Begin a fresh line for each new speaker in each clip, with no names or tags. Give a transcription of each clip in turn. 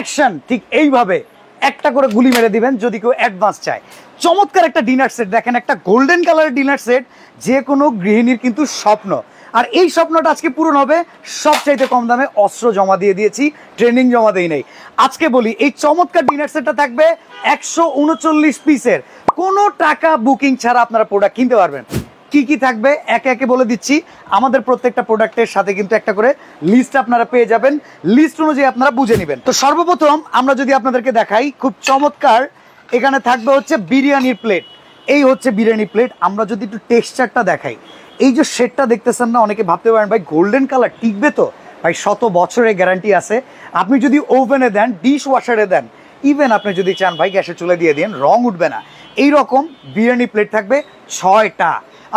Action ঠিক এইভাবে একটা করে গুলি মেরে দিবেন যদি কেউ অ্যাডভান্স চায়। চমৎকার একটা ডিনার সেট দেখেন, একটা গোল্ডেন কালারের ডিনার সেট, যে কোনো গৃহিণীর কিন্তু স্বপ্ন। আর এই স্বপ্নটা আজকে পূরণ হবে সবচাইতে কম দামে। অস্ত্র জমা দিয়ে দিয়েছি, ট্রেনিং জমা দেই নেই। আজকে বলি এই চমৎকার ডিনার সেটটা থাকবে 139 পিসের, কোনো টাকা বুকিং ছাড়া আপনারা প্রোডাক্ট কিনতে পারবেন। কি কি থাকবে একে একে বলে দিচ্ছি। আমাদের প্রত্যেকটা প্রোডাক্টের সাথে কিন্তু একটা করে লিস্ট আপনারা পেয়ে যাবেন, লিস্ট অনুযায়ী আপনারা বুঝে নেবেন। তো সর্বপ্রথম আমরা যদি আপনাদেরকে দেখাই, খুব চমৎকার এখানে থাকবে হচ্ছে বিরিয়ানির প্লেট। এই হচ্ছে বিরিয়ানি প্লেট। আমরা যদি একটু টেক্সচারটা দেখাই, এই যে শেডটা দেখতেছেন না, অনেকে ভাবতে পারেন ভাই গোল্ডেন কালার টিকবে তো? ভাই 100 বছরের গ্যারান্টি আছে। আপনি যদি ওভেনে দেন, ডিশ ওয়াশারে দেন, ইভেন আপনি যদি চান ভাই গ্যাসে চুলে দিয়ে দিন, রং উঠবে না। এইরকম বিরিয়ানি প্লেট থাকবে 6টা।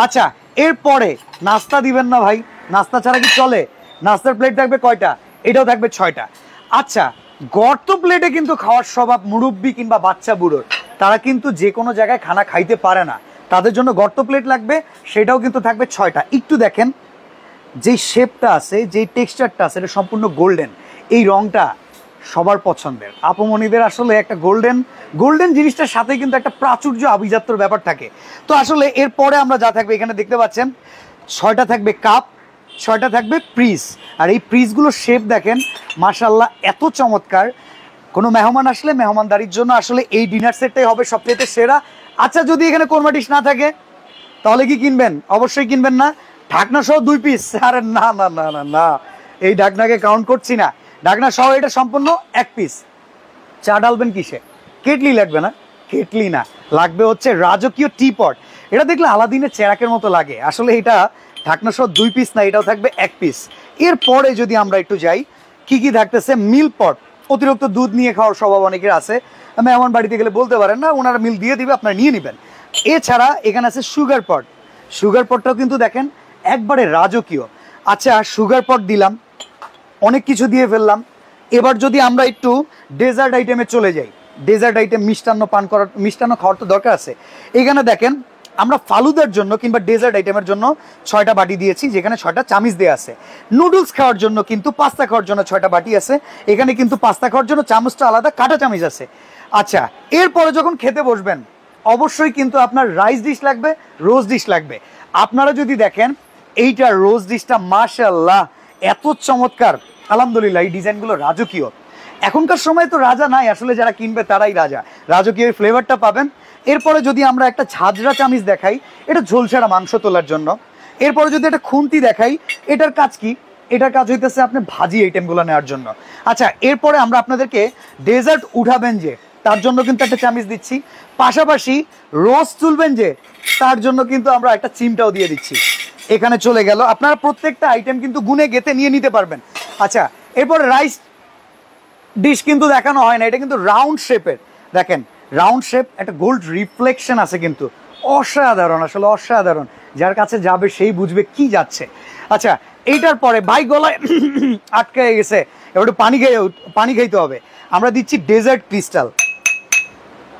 আচ্ছা, এরপরে নাস্তা দিবেন না ভাই, নাস্তা ছাড়া কি চলে? নাস্তার প্লেট থাকবে কয়টা? এটাও থাকবে 6টা। আচ্ছা, গর্ত প্লেটে কিন্তু খাওয়ার স্বভাব মুরব্বি কিংবা বাচ্চা বুড়োর, তারা কিন্তু যে কোনো জায়গায় খানা খাইতে পারে না, তাদের জন্য গর্ত প্লেট লাগবে, সেটাও কিন্তু থাকবে 6টা। একটু দেখেন যেই শেপটা আছে, যেই টেক্সচারটা আছে, এটা সম্পূর্ণ গোল্ডেন। এই রংটা সবার পছন্দের, আপমনিদের আসলে একটা গোল্ডেন জিনিসটার সাথে কিন্তু একটা প্রাচুর্য আভিজাত্যর ব্যাপার থাকে। তো আসলে এরপরে আমরা যা থাকবে এখানে দেখতে পাচ্ছেন, 6টা থাকবে কাপ, 6টা থাকবে প্রিস। আর এই প্রিসগুলোর শেপ দেখেন, মাশাআল্লাহ এত চমৎকার। কোনো মেহমান আসলে মেহমানদারির জন্য আসলে এই ডিনার সেটটাই হবে সবচেয়ে সেরা। আচ্ছা, যদি এখানে কোরমা ডিশ না থাকে তাহলে কি কিনবেন? অবশ্যই কিনবেন না। ঢাকনা সহ 2 পিস? আরে না না না না না, এই ঢাকনাকে কাউন্ট করছি না। ঢাকনা সহ এটা সম্পূর্ণ 1 পিস। চা ডালবেন কিসে? কেটলি লাগবে না, কেটলি না, লাগবে হচ্ছে রাজকীয় টিপট। এটা দেখলে আলাদিনের চেরাকের মতো লাগে। আসলে এটা ঢাকনা সহ 2 পিস না, এটাও থাকবে 1 পিস। এরপরে যদি আমরা একটু যাই, কি কি থাকতেছে, মিল পট। অতিরিক্ত দুধ নিয়ে খাওয়ার স্বভাব অনেকের আছে, মেহমান বাড়িতে গেলে বলতে পারেন না, ওনারা মিল দিয়ে দিবে, আপনারা নিয়ে নেবেন। এছাড়া এখানে আছে সুগার পট। সুগার পটটাও কিন্তু দেখেন একবারে রাজকীয়। আচ্ছা, সুগার পট দিলাম, অনেক কিছু দিয়ে ফেললাম। এবার যদি আমরা একটু ডেজার্ট আইটেমে চলে যাই, ডেজার্ট আইটেম, মিষ্টান্ন খাওয়ার তো দরকার আছে। এখানে দেখেন আমরা ফালুদার জন্য কিংবা ডেজার্ট আইটেমের জন্য 6টা বাটি দিয়েছি, যেখানে 6টা চামিচ দেওয়া আছে। নুডলস খাওয়ার জন্য কিন্তু, পাস্তা খাওয়ার জন্য 6টা বাটি আছে। এখানে কিন্তু পাস্তা খাওয়ার জন্য চামচটা আলাদা, কাঁটা চামিচ আছে। আচ্ছা, এরপরে যখন খেতে বসবেন অবশ্যই কিন্তু আপনার রাইস ডিশ লাগবে, রোজ ডিশ লাগবে। আপনারা যদি দেখেন এইটা রোজ ডিশটা, মাশাআল্লাহ এত চমৎকার। আলহামদুলিল্লাহ, এই ডিজাইনগুলো রাজকীয়। এখনকার সময় তো রাজা নাই, আসলে যারা কিনবে তারাই রাজা, রাজকীয় ফ্লেভারটা পাবেন। এরপরে যদি আমরা একটা ঝাঁঝরা চামিচ দেখাই, এটা ঝোলছাড়া মাংস তোলার জন্য। এরপরে যদি একটা খুন্তি দেখাই, এটার কাজ কি? এটার কাজ হইতেছে আপনি ভাজি আইটেমগুলো নেওয়ার জন্য। আচ্ছা, এরপরে আমরা আপনাদেরকে ডেজার্ট উঠাবেন যে, তার জন্য কিন্তু একটা চামিচ দিচ্ছি। পাশাপাশি রোস্ট তুলবেন যে, তার জন্য কিন্তু আমরা একটা চিমটাও দিয়ে দিচ্ছি। এখানে চলে গেল। আপনারা প্রত্যেকটা আইটেম কিন্তু গুনে গেতে নিয়ে নিতে পারবেন। আচ্ছা, এরপরে রাইস ডিশ কিন্তু দেখানো হয় না, এটা কিন্তু রাউন্ড শেপের। দেখেন রাউন্ড শেপ, একটা গোল্ড রিফ্লেকশন আছে কিন্তু, অসাধারণ, আসলে অসাধারণ। যার কাছে যাবে সেই বুঝবে কি যাচ্ছে। আচ্ছা, এইটার পরে ভাই গলায় আটকে গেছে, এবার পানি খাইতে হবে। আমরা দিচ্ছি ডেজার্ট ক্রিস্টাল।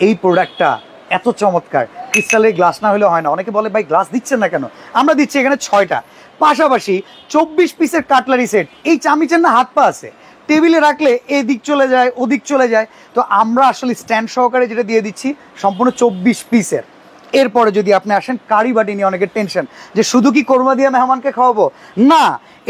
এই প্রোডাক্টটা এত চমৎকার, ক্রিস্টালের গ্লাস না হলে হয় না। অনেকে বলে ভাই গ্লাস দিচ্ছেন না কেন? আমরা দিচ্ছি এখানে 6টা। পাশাপাশি 24 পিসের কাটলারি সেট। এই চামিচের না হাত পা আছে, টেবিলে রাখলে এদিক চলে যায়, ওদিক চলে যায়। তো আমরা আসলে স্ট্যান্ড সহকারে যেটা দিয়ে দিচ্ছি সম্পূর্ণ 24 পিসের। এরপরে যদি আপনি আসেন কারি বাটি নিয়ে, অনেকের টেনশন যে শুধু কি কোরমা দিয়ে মেহমানকে খাওয়াবো, না,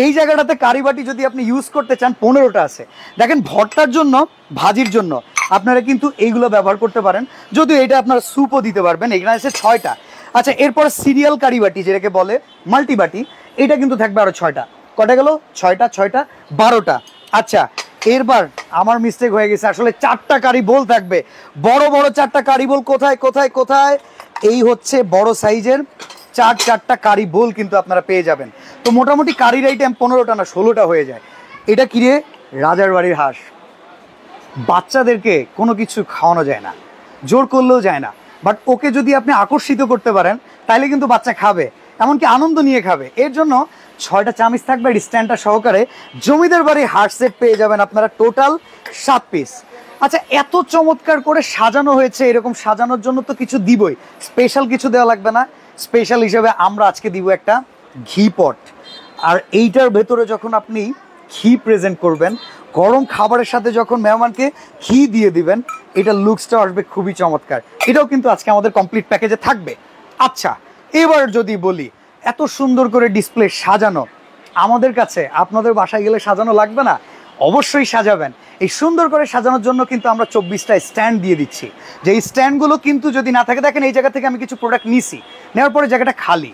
এই জায়গাটাতে কারি বাটি যদি আপনি ইউজ করতে চান 15টা আছে। দেখেন ভর্তার জন্য, ভাজির জন্য আপনারা কিন্তু এইগুলো ব্যবহার করতে পারেন, যদিও এটা আপনারা স্যুপও দিতে পারবেন। এখানে আছে 6টা। আচ্ছা, এরপর সিরিয়াল কারি বাটি যেটাকে বলে, মাল্টি বাটি, এটা কিন্তু থাকবে আরো 6টা। কটা গেল? 6টা 6টা 12টা। আচ্ছা, এরবার আমার মিস্টেক হয়ে গেছে, আসলে 4টা কারি বোল থাকবে, বড় বড় 4টা কারি বোল। কোথায় কোথায় কোথায়? এই হচ্ছে বড় সাইজের 4টা কারি বোল কিন্তু আপনারা পেয়ে যাবেন। তো মোটামুটি কারির আইটেম 15টা না 16টা হয়ে যায়। এটা কি রে? রাজার বাড়ির হাঁস। বাচ্চাদেরকে কোনো কিছু খাওয়ানো যায় না, জোর করলেও যায় না, বাট ওকে যদি আপনি আকর্ষিত করতে পারেন তাহলে কিন্তু বাচ্চা খাবে, এমনকি আনন্দ নিয়ে খাবে। এর জন্য 6টা চামিচ থাকবে স্ট্যান্ডটা সহকারে। জমিদার বাড়ি হার্ট সেট পেয়ে যাবেন আপনারা টোটাল 7 পিস। আচ্ছা, এত চমৎকার করে সাজানো হয়েছে, এরকম সাজানোর জন্য তো কিছু দিবই, স্পেশাল কিছু দেওয়া লাগবে না? স্পেশাল হিসেবে আমরা আজকে দিব একটা ঘি পট। আর এইটার ভেতরে যখন আপনি ঘি প্রেজেন্ট করবেন, গরম খাবারের সাথে যখন মেহমানকে ঘি দিয়ে দিবেন, এটা লুকসটা আসবে খুবই চমৎকার। এটাও কিন্তু আজকে আমাদের কমপ্লিট প্যাকেজে থাকবে। আচ্ছা, এবার যদি বলি এত সুন্দর করে ডিসপ্লে সাজানো, আমাদের কাছে আপনাদের বাসায় গেলে সাজানো লাগবে না? অবশ্যই সাজাবেন। এই সুন্দর করে সাজানোর জন্য কিন্তু আমরা 24টা স্ট্যান্ড দিয়ে দিচ্ছি, যে এই স্ট্যান্ডগুলো কিন্তু যদি না থাকে, দেখেন এই জায়গা থেকে আমি কিছু প্রোডাক্ট নিছি, নেওয়ার পরে জায়গাটা খালি,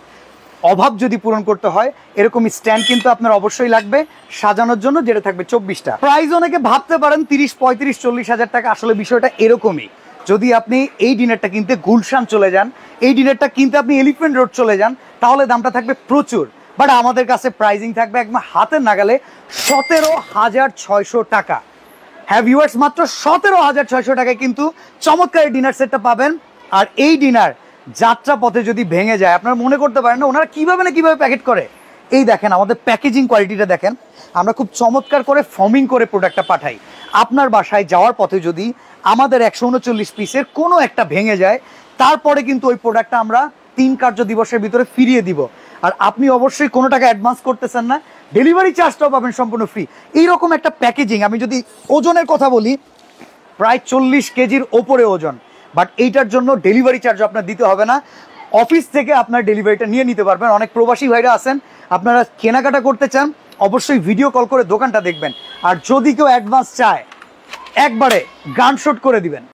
অভাব যদি পূরণ করতে হয় এরকম স্ট্যান্ড কিন্তু আপনার অবশ্যই লাগবে সাজানোর জন্য, যেটা থাকবে 24টা। প্রাইস অনেকে ভাবতে পারেন 30, 35, 40 হাজার টাকা, আসলে বিষয়টা এরকমই। যদি আপনি এই ডিনারটা কিনতে গুলশান চলে যান, এই ডিনারটা কিনতে আপনি এলিফ্যান্ট রোড চলে যান, তাহলে দামটা থাকবে প্রচুর। বাট আমাদের কাছে প্রাইজিং থাকবে একদম হাতের নাগালে 17,600 টাকা। হ্যাঁ ভিউয়ার্স, মাত্র 17,600 টাকায় কিন্তু চমৎকার ডিনার সেটটা পাবেন। আর এই ডিনার যাত্রা পথে যদি ভেঙে যায়, আপনারা মনে করতে পারেন না ওনারা কিভাবে না কিভাবে প্যাকেট করে, এই দেখেন আমাদের প্যাকেজিং কোয়ালিটিটা দেখেন, আমরা খুব চমৎকার করে ফর্মিং করে প্রোডাক্টটা পাঠাই। আপনার বাসায় যাওয়ার পথে যদি আমাদের 139 পিসের কোনো একটা ভেঙে যায়, তারপরে কিন্তু ওই প্রোডাক্টটা আমরা 3 কার্য দিবসের ভিতরে ফিরিয়ে দিব। আর আপনি অবশ্যই কোনো টাকা অ্যাডভান্স করতেছেন না, ডেলিভারি চার্জটাও পাবেন সম্পূর্ণ ফ্রি। এইরকম একটা প্যাকেজিং। আমি যদি ওজনের কথা বলি, প্রায় 40 কেজির ওপরে ওজন, বাট এইটার জন্য ডেলিভারি চার্জ আপনার দিতে হবে না, অফিস থেকে আপনার ডেলিভারিটা নিয়ে নিতে পারবেন। অনেক প্রবাসী ভাইরা আছেন, আপনারা কেনাকাটা করতে চান, অবশ্যই ভিডিও কল করে দোকানটা দেখবেন। আর যদি কেউ অ্যাডভান্স চায়, একবারে গান শট করে দিবেন।